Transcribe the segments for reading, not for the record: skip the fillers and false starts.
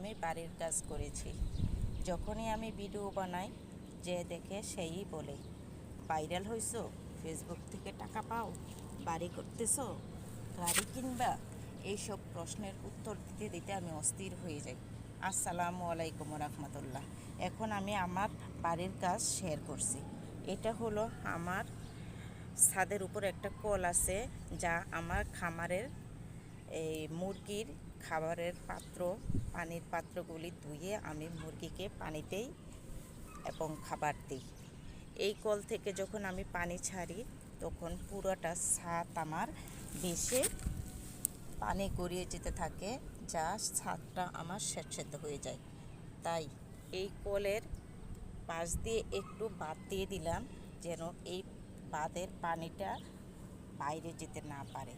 আমি বাড়ির কাজ করেছি। যখনই আমি ভিডিও বানাই, যে দেখে সেই বলে, ভাইরাল হইছো, ফেসবুক থেকে টাকা পাও, বাড়ি করতেছো, গাড়ি কিনবা, এইসব প্রশ্নের উত্তর দিতে দিতে আমি অস্থির হয়ে যাই। আসসালামু আলাইকুম রহমতুল্লাহ। এখন আমি আমার বাড়ির কাজ শেয়ার করছি। এটা হলো আমার ছাদের উপর একটা কল আছে, যা আমার খামারের এই মুরগির খাবারের পাত্র, পানির পাত্রগুলি ধুয়ে আমি মুরগিকে পানিতেই এবং খাবার দিই। এই কল থেকে যখন আমি পানি ছাড়ি, তখন পুরোটা ছাদ আমার বেশে পানি গড়িয়ে যেতে থাকে, যা ছাদটা আমার স্যাঁতসেঁতে হয়ে যায়। তাই এই কলের পাশ দিয়ে একটু বাদ দিয়ে দিলাম, যেন এই বাঁধের পানিটা বাইরে যেতে না পারে,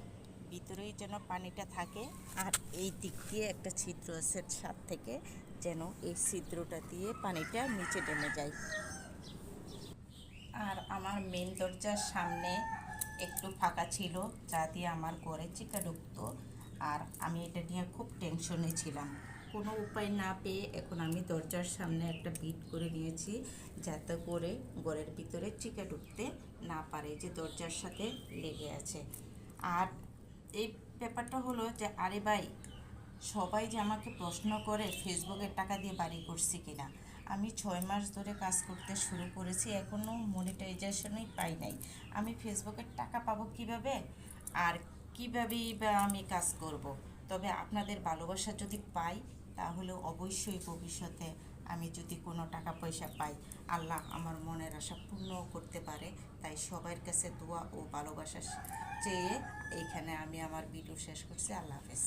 ভিতরেই যেন পানিটা থাকে। আর এই দিক দিয়ে একটা ছিদ্র আছে ছাদ থেকে, যেন এই ছিদ্রটা দিয়ে পানিটা নিচে নেমে যায়। আর আমার মেন দরজার সামনে একটু ফাঁকা ছিল, যা দিয়ে আমার ঘরে চিকা ঢুকতো। আর আমি এটা নিয়ে খুব টেনশনে ছিলাম। কোনো উপায় না পেয়ে এখন আমি দরজার সামনে একটা বিট করে নিয়েছি, যাতে করে ঘরের ভিতরে চিকা ঢুকতে না পারে, যে দরজার সাথে লেগে আছে। আর এই ব্যাপারটা হলো যে, আরে ভাই, সবাই যে আমাকে প্রশ্ন করে ফেসবুকের টাকা দিয়ে বাড়ি করছি কিনা। আমি 6 মাস ধরে কাজ করতে শুরু করেছি, এখনও মনিটাইজেশনই পাই নাই। আমি ফেসবুকের টাকা পাবো কিভাবে, আর কীভাবেই বা আমি কাজ করব। তবে আপনাদের ভালোবাসা যদি পাই, তাহলে অবশ্যই ভবিষ্যতে আমি যদি কোনো টাকা পয়সা পাই, আল্লাহ আমার মনের আশা পূর্ণও করতে পারে। তাই সবার কাছে দোয়া ও ভালোবাসা চেয়ে এইখানে আমি আমার ভিডিও শেষ করছি। আল্লাহ হাফেজ।